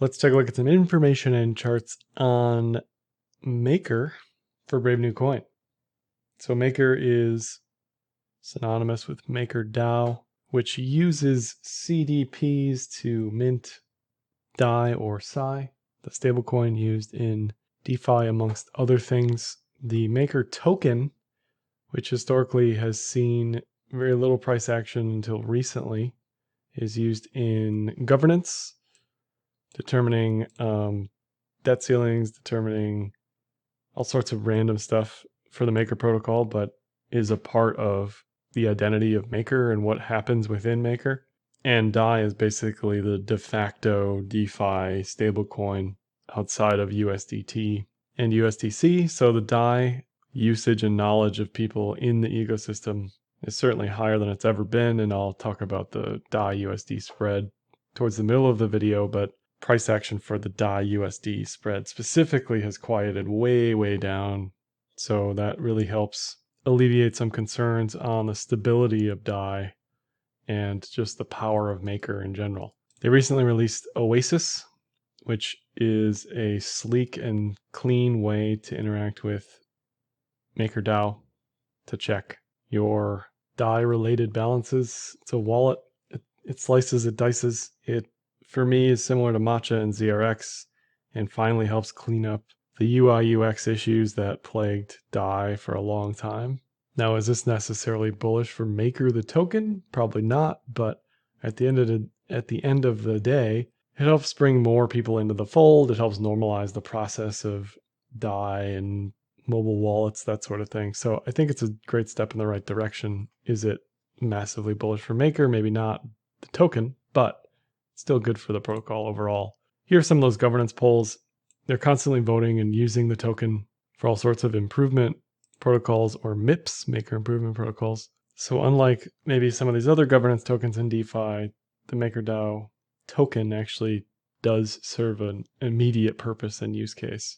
let's take a look at some information and charts on Maker for Brave New Coin. So Maker is synonymous with MakerDAO, which uses CDPs to mint DAI or Psi, the stablecoin used in DeFi amongst other things. The Maker token, which historically has seen very little price action until recently, is used in governance, determining debt ceilings, determining all sorts of random stuff for the Maker protocol, but is a part of the identity of Maker and what happens within Maker. And DAI is basically the de facto DeFi stablecoin outside of USDT and USDC. So the DAI usage and knowledge of people in the ecosystem is certainly higher than it's ever been. And I'll talk about the DAI USD spread towards the middle of the video, but price action for the DAI USD spread specifically has quieted way down. So that really helps alleviate some concerns on the stability of DAI and just the power of Maker in general. They recently released Oasis, which is a sleek and clean way to interact with MakerDAO to check your DAI related balances. It's a wallet. It slices, it dices. It, for me, is similar to Matcha and ZRX and finally helps clean up the UI UX issues that plagued DAI for a long time. Now, is this necessarily bullish for Maker the token? Probably not, but at the end of the day, it helps bring more people into the fold. It helps normalize the process of DAI and mobile wallets, that sort of thing. So I think it's a great step in the right direction. Is it massively bullish for Maker? Maybe not the token, but still good for the protocol overall. Here are some of those governance polls. They're constantly voting and using the token for all sorts of improvement protocols, or MIPS, Maker Improvement Protocols. So unlike maybe some of these other governance tokens in DeFi, the MakerDAO token actually does serve an immediate purpose and use case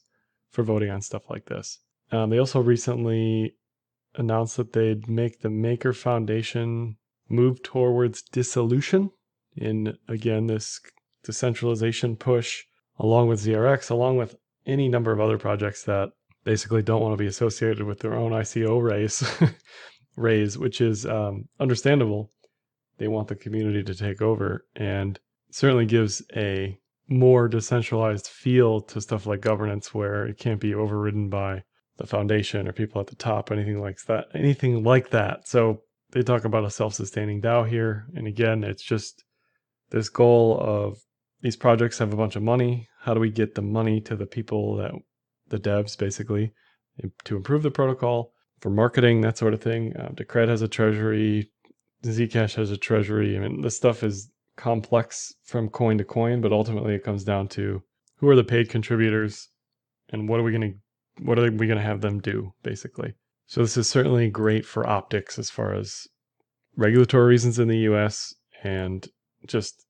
for voting on stuff like this. They also recently announced that they'd make the Maker Foundation move towards dissolution in, again, this decentralization push, along with ZRX, along with any number of other projects that basically don't want to be associated with their own ICO raise, which is understandable. They want the community to take over, and certainly gives a more decentralized feel to stuff like governance, where it can't be overridden by the foundation or people at the top, anything like that. So they talk about a self-sustaining DAO here. And again, it's just this goal of these projects have a bunch of money. How do we get the money to the people, that the devs basically, to improve the protocol, for marketing, that sort of thing? Decred has a treasury. Zcash has a treasury. I mean, this stuff is complex from coin to coin, but ultimately it comes down to who are the paid contributors and what are we going to have them do, basically. So this is certainly great for optics as far as regulatory reasons in the US and just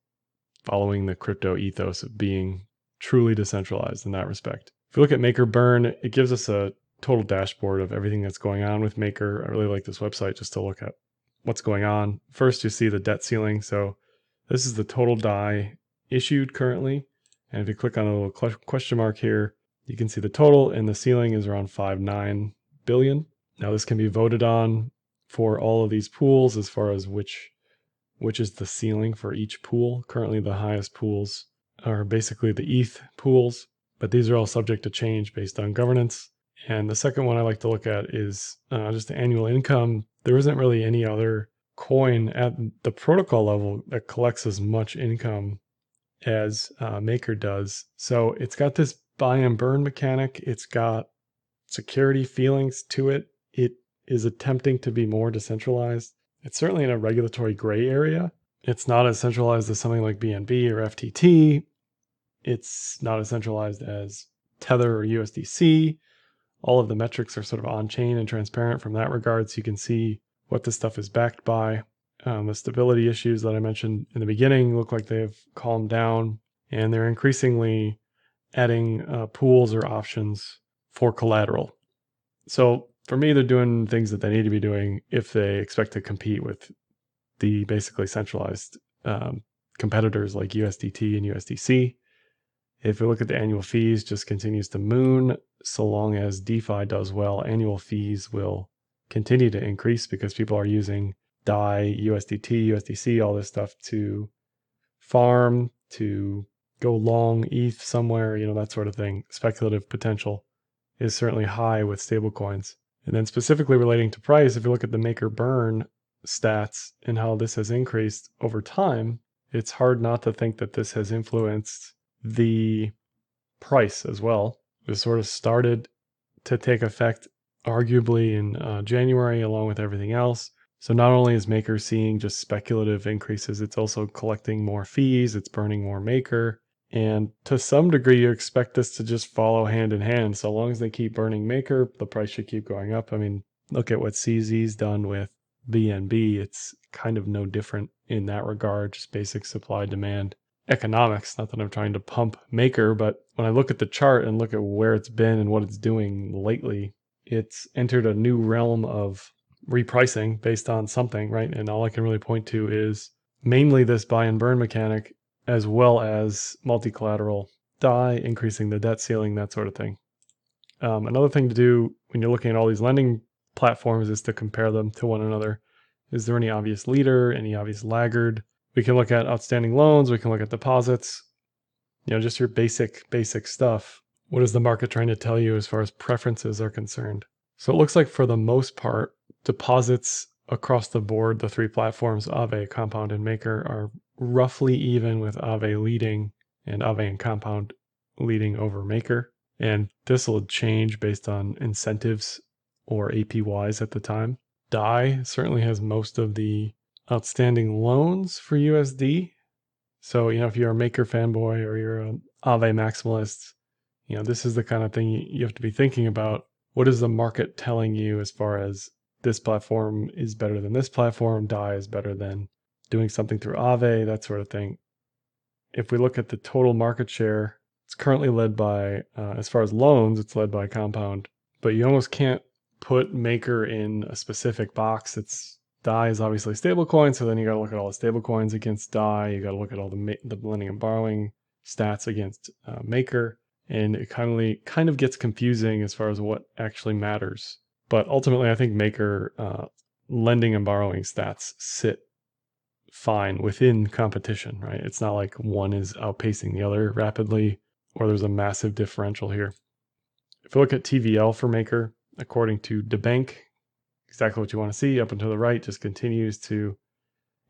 following the crypto ethos of being truly decentralized in that respect. If we look at Maker Burn, it gives us a total dashboard of everything that's going on with Maker. I really like this website just to look at what's going on. First, you see the debt ceiling. So this is the total DAI issued currently. And if you click on a little question mark here, you can see the total, and the ceiling is around 5.9 billion. Now this can be voted on for all of these pools as far as which is the ceiling for each pool. Currently the highest pools are basically the ETH pools, but these are all subject to change based on governance. And the second one I like to look at is just the annual income. There isn't really any other coin at the protocol level that collects as much income as Maker does. So it's got this buy and burn mechanic. It's got security feelings to it. It is attempting to be more decentralized. It's certainly in a regulatory gray area. It's not as centralized as something like BNB or FTT. It's not as centralized as Tether or USDC. All of the metrics are sort of on-chain and transparent from that regard, so you can see what this stuff is backed by. The stability issues that I mentioned in the beginning look like they've calmed down, and they're increasingly adding pools or options for collateral. So for me, they're doing things that they need to be doing if they expect to compete with the basically centralized competitors like USDT and USDC. If we look at the annual fees, just continues to moon. So long as DeFi does well, annual fees will continue to increase because people are using DAI, USDT, USDC, all this stuff to farm, to go long ETH somewhere, that sort of thing. Speculative potential is certainly high with stablecoins. And then specifically relating to price, if you look at the maker burn stats and how this has increased over time, it's hard not to think that this has influenced the price as well. This sort of started to take effect arguably in January along with everything else. So not only is Maker seeing just speculative increases, it's also collecting more fees, it's burning more Maker. And to some degree, you expect this to just follow hand in hand. So long as they keep burning Maker, the price should keep going up. I mean, look at what CZ's done with BNB. It's kind of no different in that regard, just basic supply demand economics. Not that I'm trying to pump Maker, but when I look at the chart and look at where it's been and what it's doing lately, it's entered a new realm of repricing based on something, right? And all I can really point to is mainly this buy and burn mechanic, as well as multi-collateral DAI, increasing the debt ceiling, that sort of thing. Another thing to do when you're looking at all these lending platforms is to compare them to one another. Is there any obvious leader, any obvious laggard? We can look at outstanding loans, we can look at deposits, just your basic stuff. What is the market trying to tell you as far as preferences are concerned? So it looks like for the most part, deposits across the board, the three platforms, Aave, Compound, and Maker, are roughly even, with Aave leading and Aave and Compound leading over Maker. And this will change based on incentives or APYs at the time. DAI certainly has most of the outstanding loans for USD. So, if you're a Maker fanboy or you're an Aave maximalist, this is the kind of thing you have to be thinking about. What is the market telling you as far as this platform is better than this platform, DAI is better than doing something through Aave, that sort of thing. If we look at the total market share, it's currently led by, as far as loans, it's led by Compound. But you almost can't put Maker in a specific box. DAI is obviously stablecoin, so then you got to look at all the stablecoins against DAI. You got to look at all the lending and borrowing stats against Maker. And it kind of gets confusing as far as what actually matters. But ultimately, I think Maker lending and borrowing stats sit fine within competition, right? It's not like one is outpacing the other rapidly, or there's a massive differential here. If you look at TVL for Maker, according to DeBank, exactly what you want to see, up and to the right, just continues to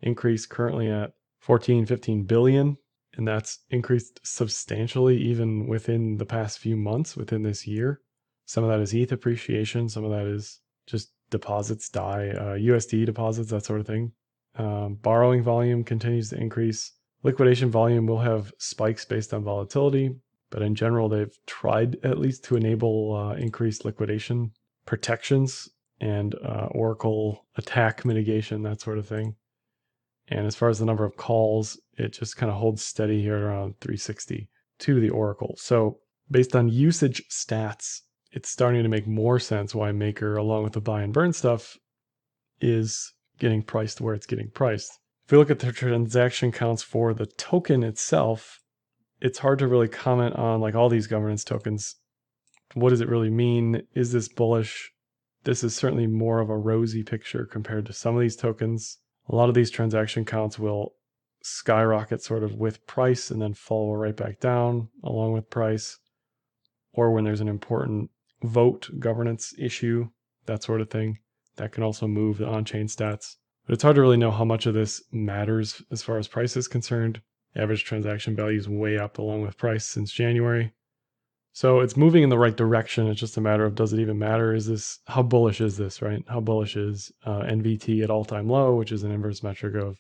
increase, currently at 15 billion. And that's increased substantially even within the past few months, within this year. Some of that is ETH appreciation. Some of that is just deposits, DAI, USD deposits, that sort of thing. Borrowing volume continues to increase. Liquidation volume will have spikes based on volatility, but in general, they've tried at least to enable increased liquidation protections and Oracle attack mitigation, that sort of thing. And as far as the number of calls, it just kind of holds steady here at around 360 to the Oracle. So based on usage stats, it's starting to make more sense why Maker, along with the buy and burn stuff, is getting priced where it's getting priced. If we look at the transaction counts for the token itself, it's hard to really comment on like all these governance tokens. What does it really mean? Is this bullish? This is certainly more of a rosy picture compared to some of these tokens. A lot of these transaction counts will skyrocket sort of with price and then fall right back down along with price, or when there's an important vote governance issue, that sort of thing. That can also move the on-chain stats. But it's hard to really know how much of this matters as far as price is concerned. Average transaction value is way up along with price since January. So it's moving in the right direction. It's just a matter of, does it even matter? How bullish is this, right? How bullish is NVT at all-time low, which is an inverse metric of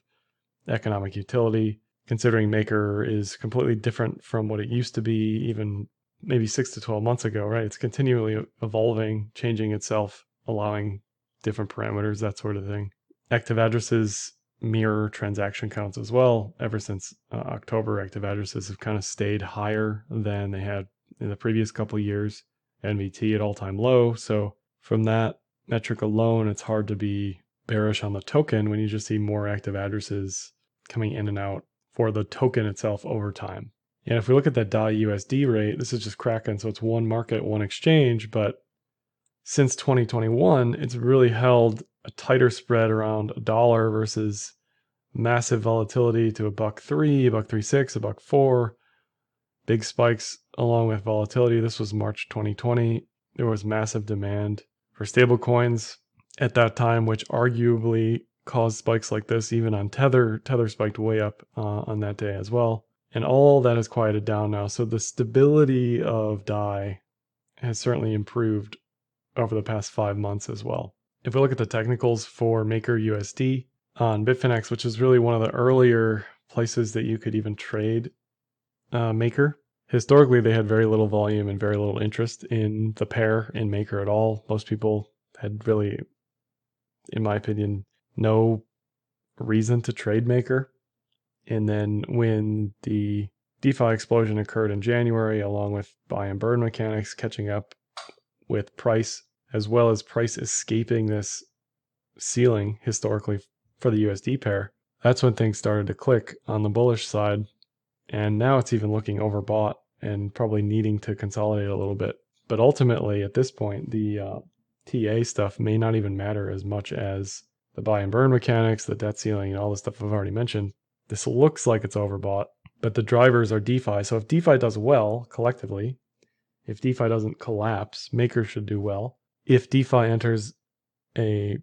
economic utility, considering Maker is completely different from what it used to be even maybe 6 to 12 months ago, right? It's continually evolving, changing itself, allowing different parameters, that sort of thing. Active addresses mirror transaction counts as well. Ever since October, active addresses have kind of stayed higher than they had in the previous couple of years. NVT at all-time low. So from that metric alone, it's hard to be bearish on the token when you just see more active addresses coming in and out for the token itself over time. And if we look at that DAI USD rate, this is just Kraken, so it's one market, one exchange, but since 2021, it's really held a tighter spread around $1 versus massive volatility to $1.03, $1.36, $1.04, big spikes along with volatility. This was March 2020. There was massive demand for stable coins at that time, which arguably caused spikes like this, even on Tether. Tether spiked way up on that day as well. And all that has quieted down now. So the stability of DAI has certainly improved over the past 5 months as well. If we look at the technicals for Maker USD on Bitfinex, which is really one of the earlier places that you could even trade Maker, historically they had very little volume and very little interest in the pair in Maker at all. Most people had really, in my opinion, no reason to trade Maker. And then when the DeFi explosion occurred in January, along with buy and burn mechanics catching up with price, as well as price escaping this ceiling historically for the USD pair, that's when things started to click on the bullish side. And now it's even looking overbought and probably needing to consolidate a little bit. But ultimately, at this point, the TA stuff may not even matter as much as the buy and burn mechanics, the debt ceiling, and all the stuff I've already mentioned. This looks like it's overbought, but the drivers are DeFi. So if DeFi does well collectively, if DeFi doesn't collapse, Maker should do well. If DeFi enters a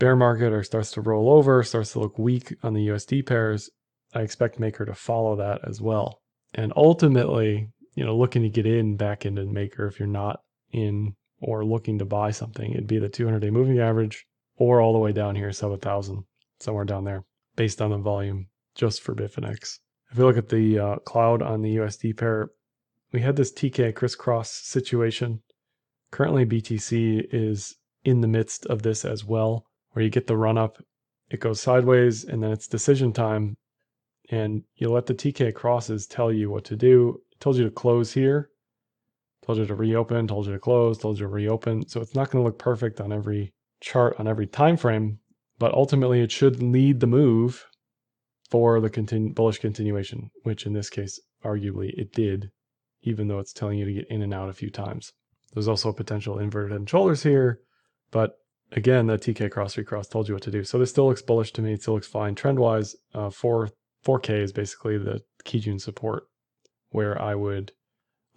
bear market or starts to roll over, starts to look weak on the USD pairs, I expect Maker to follow that as well. And ultimately, looking to get back into Maker if you're not in or looking to buy something, it'd be the 200-day moving average or all the way down here, sub 1,000, somewhere down there, based on the volume just for Bitfinex. If we look at the cloud on the USD pair, we had this TK crisscross situation. Currently, BTC is in the midst of this as well, where you get the run up, it goes sideways, and then it's decision time. And you let the TK crosses tell you what to do. It tells you to close here, told you to reopen, told you to close, told you to reopen. So it's not going to look perfect on every chart, on every time frame, but ultimately it should lead the move for the bullish continuation, which in this case, arguably it did, even though it's telling you to get in and out a few times. There's also potential inverted head and shoulders here, but again, the TK cross recross told you what to do. So this still looks bullish to me. It still looks fine trend-wise. 4K is basically the Kijun support, where I would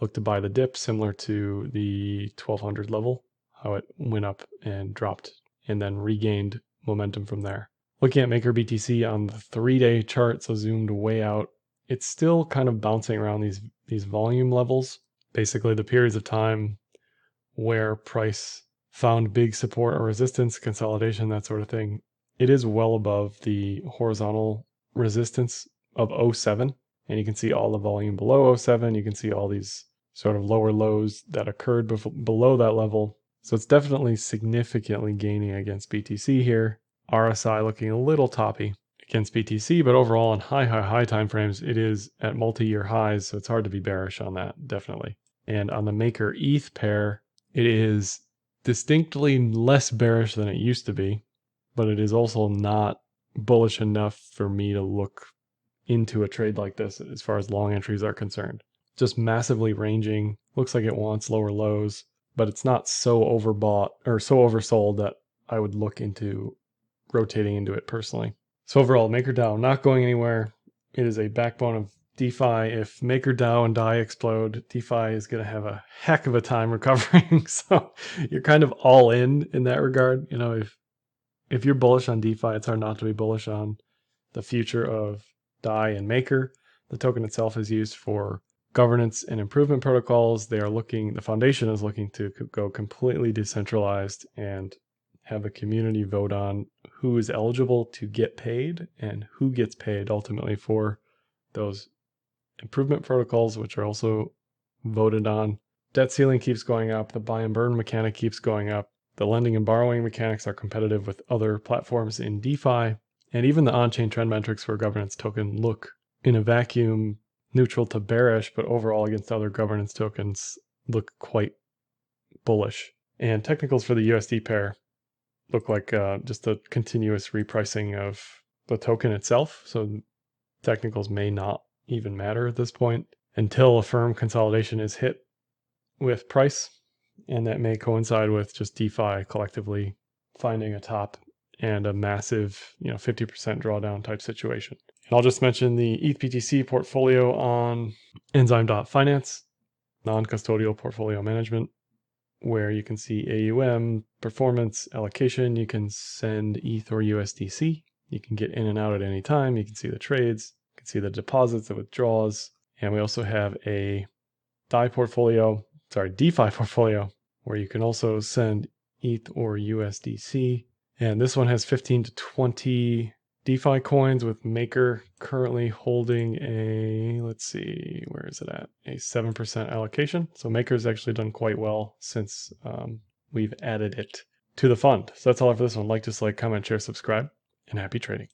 look to buy the dip similar to the 1200 level, how it went up and dropped and then regained momentum from there. Looking at Maker BTC on the 3-day chart, so zoomed way out, it's still kind of bouncing around these volume levels. Basically the periods of time where price found big support or resistance, consolidation, that sort of thing. It is well above the horizontal resistance of 07, and you can see all the volume below 07. You can see all these sort of lower lows that occurred below that level. So it's definitely significantly gaining against BTC here. RSI looking a little toppy against BTC, but overall on high timeframes, it is at multi-year highs, so it's hard to be bearish on that, definitely. And on the Maker ETH pair, it is distinctly less bearish than it used to be, but it is also not bullish enough for me to look into a trade like this as far as long entries are concerned. Just massively ranging, looks like it wants lower lows, but it's not so overbought or so oversold that I would look into rotating into it personally. So overall, MakerDAO not going anywhere. It is a backbone of DeFi. If MakerDAO and DAI explode, DeFi is going to have a heck of a time recovering. So you're kind of all in that regard. If you're bullish on DeFi, it's hard not to be bullish on the future of DAI and Maker. The token itself is used for governance and improvement protocols. The foundation is looking to go completely decentralized and have the community vote on who is eligible to get paid and who gets paid ultimately for those improvement protocols, which are also voted on. Debt ceiling keeps going up. The buy and burn mechanic keeps going up. The lending and borrowing mechanics are competitive with other platforms in DeFi. And even the on-chain trend metrics for governance token look in a vacuum neutral to bearish, but overall against other governance tokens look quite bullish. And technicals for the USD pair look like just a continuous repricing of the token itself. So technicals may not even matter at this point until a firm consolidation is hit with price. And that may coincide with just DeFi collectively finding a top and a massive, 50% drawdown type situation. And I'll just mention the ETH-BTC portfolio on Enzyme.finance, non-custodial portfolio management, where you can see AUM, performance, allocation. You can send ETH or USDC. You can get in and out at any time. You can see the trades. You can see the deposits, the withdrawals. And we also have a DeFi portfolio, where you can also send ETH or USDC. And this one has 15 to 20 DeFi coins, with Maker currently holding let's see, where is it at? A 7% allocation. So Maker's actually done quite well since we've added it to the fund. So that's all for this one. Like, dislike, comment, share, subscribe, and happy trading.